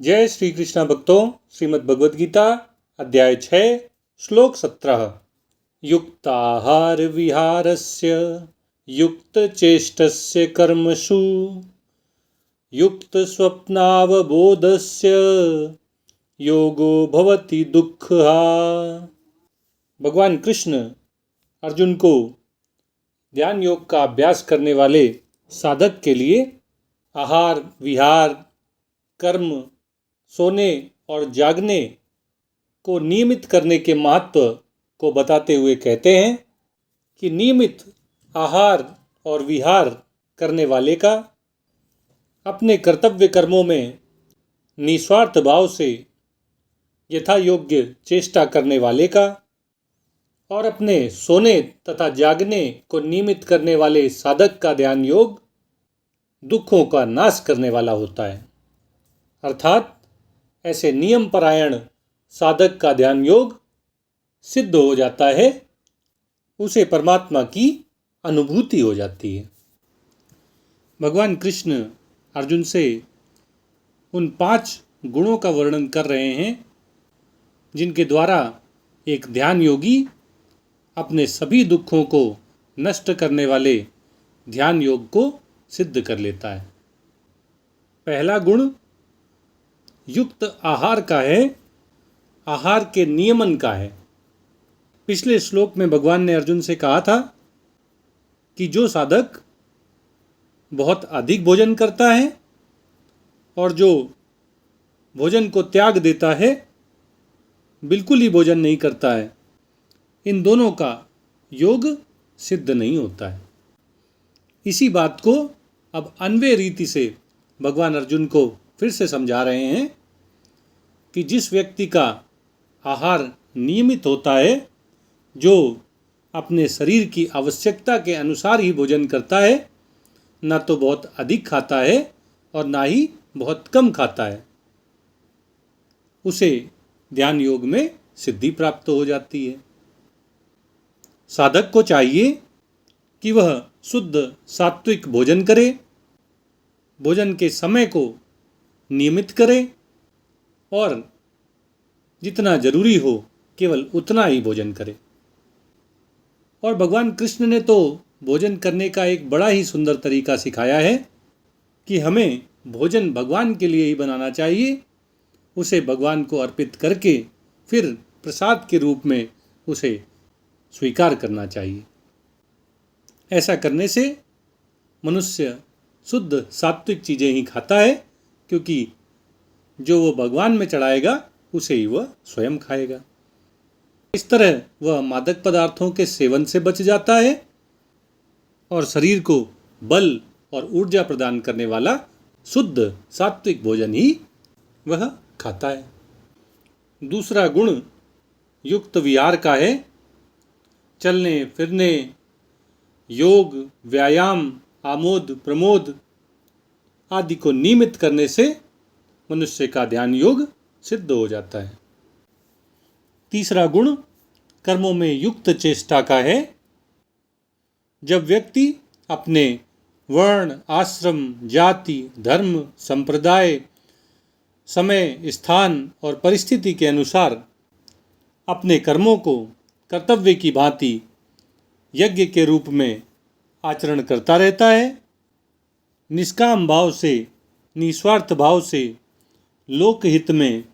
जय श्री कृष्ण भक्तों, श्रीमद् भगवद गीता अध्याय 6 श्लोक 17। युक्ताहार विहारस्य युक्तचेष्टस्य कर्मसु युक्त स्वप्नावबोधस्य योगो भवति दुःखः। भगवान कृष्ण अर्जुन को ध्यान योग का अभ्यास करने वाले साधक के लिए आहार विहार कर्म सोने और जागने को नियमित करने के महत्व को बताते हुए कहते हैं कि नियमित आहार और विहार करने वाले का, अपने कर्तव्य कर्मों में निस्वार्थ भाव से यथा योग्य चेष्टा करने वाले का और अपने सोने तथा जागने को नियमित करने वाले साधक का ध्यान योग दुखों का नाश करने वाला होता है। अर्थात ऐसे नियम परायण साधक का ध्यान योग सिद्ध हो जाता है, उसे परमात्मा की अनुभूति हो जाती है। भगवान कृष्ण अर्जुन से उन 5 गुणों का वर्णन कर रहे हैं जिनके द्वारा एक ध्यान योगी अपने सभी दुखों को नष्ट करने वाले ध्यान योग को सिद्ध कर लेता है। पहला गुण युक्त आहार का है, आहार के नियमन का है। पिछले श्लोक में भगवान ने अर्जुन से कहा था कि जो साधक बहुत अधिक भोजन करता है और जो भोजन को त्याग देता है, बिल्कुल ही भोजन नहीं करता है, इन दोनों का योग सिद्ध नहीं होता है। इसी बात को अब अन्वय रीति से भगवान अर्जुन को फिर से समझा रहे हैं कि जिस व्यक्ति का आहार नियमित होता है, जो अपने शरीर की आवश्यकता के अनुसार ही भोजन करता है, ना तो बहुत अधिक खाता है और ना ही बहुत कम खाता है, उसे ध्यान योग में सिद्धि प्राप्त हो जाती है। साधक को चाहिए कि वह शुद्ध सात्विक भोजन करे, भोजन के समय को नियमित करे और जितना जरूरी हो केवल उतना ही भोजन करे। और भगवान कृष्ण ने तो भोजन करने का एक बड़ा ही सुंदर तरीका सिखाया है कि हमें भोजन भगवान के लिए ही बनाना चाहिए, उसे भगवान को अर्पित करके फिर प्रसाद के रूप में उसे स्वीकार करना चाहिए। ऐसा करने से मनुष्य शुद्ध सात्विक चीज़ें ही खाता है, क्योंकि जो वो भगवान में चढ़ाएगा उसे ही वह स्वयं खाएगा। इस तरह वह मादक पदार्थों के सेवन से बच जाता है और शरीर को बल और ऊर्जा प्रदान करने वाला शुद्ध सात्विक भोजन ही वह खाता है। दूसरा गुण युक्त विहार का है। चलने फिरने, योग, व्यायाम, आमोद प्रमोद आदि को नियमित करने से मनुष्य का ध्यान योग सिद्ध हो जाता है। तीसरा गुण कर्मों में युक्त चेष्टा का है। जब व्यक्ति अपने वर्ण, आश्रम, जाति, धर्म, संप्रदाय, समय, स्थान और परिस्थिति के अनुसार अपने कर्मों को कर्तव्य की भांति यज्ञ के रूप में आचरण करता रहता है, निष्काम भाव से, निस्वार्थ भाव से, लोकहित में,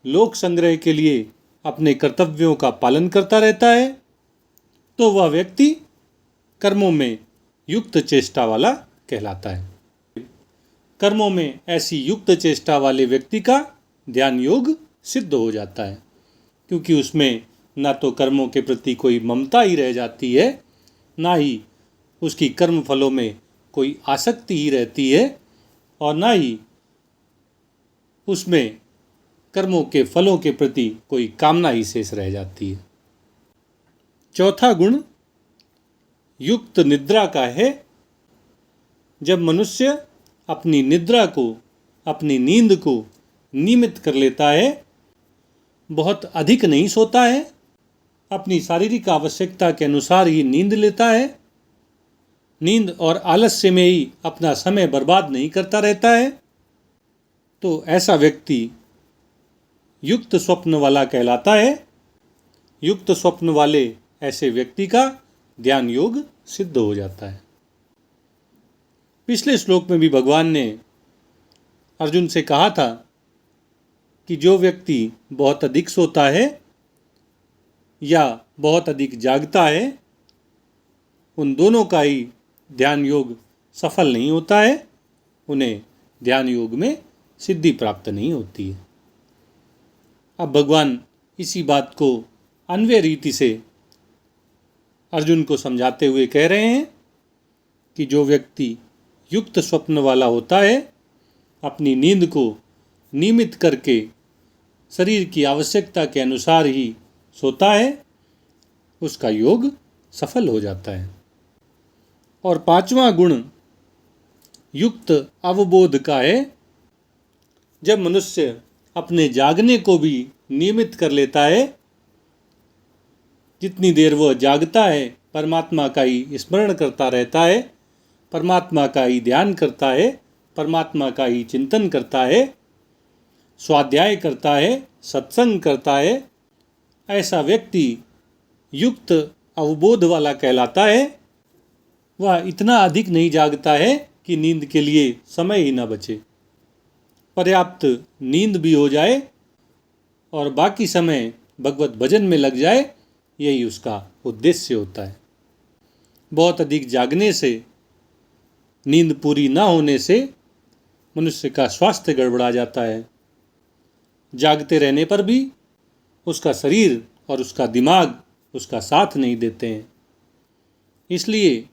लोक संग्रह के लिए अपने कर्तव्यों का पालन करता रहता है, तो वह व्यक्ति कर्मों में युक्त चेष्टा वाला कहलाता है। कर्मों में ऐसी युक्त चेष्टा वाले व्यक्ति का ध्यान योग सिद्ध हो जाता है, क्योंकि उसमें ना तो कर्मों के प्रति कोई ममता ही रह जाती है, ना ही उसकी कर्म फलों में कोई आसक्ति ही रहती है, और ना ही उसमें कर्मों के फलों के प्रति कोई कामना ही शेष रह जाती है। चौथा गुण युक्त निद्रा का है। जब मनुष्य अपनी निद्रा को, अपनी नींद को नियमित कर लेता है, बहुत अधिक नहीं सोता है, अपनी शारीरिक आवश्यकता के अनुसार ही नींद लेता है, नींद और आलस्य में ही अपना समय बर्बाद नहीं करता रहता है, तो ऐसा व्यक्ति युक्त स्वप्न वाला कहलाता है। युक्त स्वप्न वाले ऐसे व्यक्ति का ध्यान योग सिद्ध हो जाता है। पिछले श्लोक में भी भगवान ने अर्जुन से कहा था कि जो व्यक्ति बहुत अधिक सोता है या बहुत अधिक जागता है, उन दोनों का ही ध्यान योग सफल नहीं होता है, उन्हें ध्यान योग में सिद्धि प्राप्त नहीं होती है। अब भगवान इसी बात को अन्वय रीति से अर्जुन को समझाते हुए कह रहे हैं कि जो व्यक्ति युक्त स्वप्न वाला होता है, अपनी नींद को नियमित करके शरीर की आवश्यकता के अनुसार ही सोता है, उसका योग सफल हो जाता है। और पांचवा गुण युक्त अवबोध का है। जब मनुष्य अपने जागने को भी नियमित कर लेता है, जितनी देर वह जागता है परमात्मा का ही स्मरण करता रहता है, परमात्मा का ही ध्यान करता है, परमात्मा का ही चिंतन करता है, स्वाध्याय करता है, सत्संग करता है, ऐसा व्यक्ति युक्त अवबोध वाला कहलाता है। वह इतना अधिक नहीं जागता है कि नींद के लिए समय ही न बचे, पर्याप्त नींद भी हो जाए और बाकी समय भगवत भजन में लग जाए, यही उसका उद्देश्य होता है। बहुत अधिक जागने से, नींद पूरी ना होने से मनुष्य का स्वास्थ्य गड़बड़ा जाता है। जागते रहने पर भी उसका शरीर और उसका दिमाग उसका साथ नहीं देते हैं। इसलिए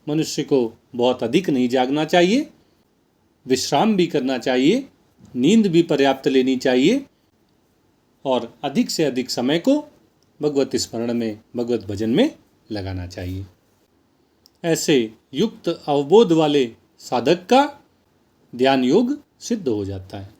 मनुष्य को बहुत अधिक नहीं जागना चाहिए, विश्राम भी करना चाहिए, नींद भी पर्याप्त लेनी चाहिए और अधिक से अधिक समय को भगवत स्मरण में, भगवत भजन में लगाना चाहिए। ऐसे युक्त अवबोध वाले साधक का ध्यान योग सिद्ध हो जाता है।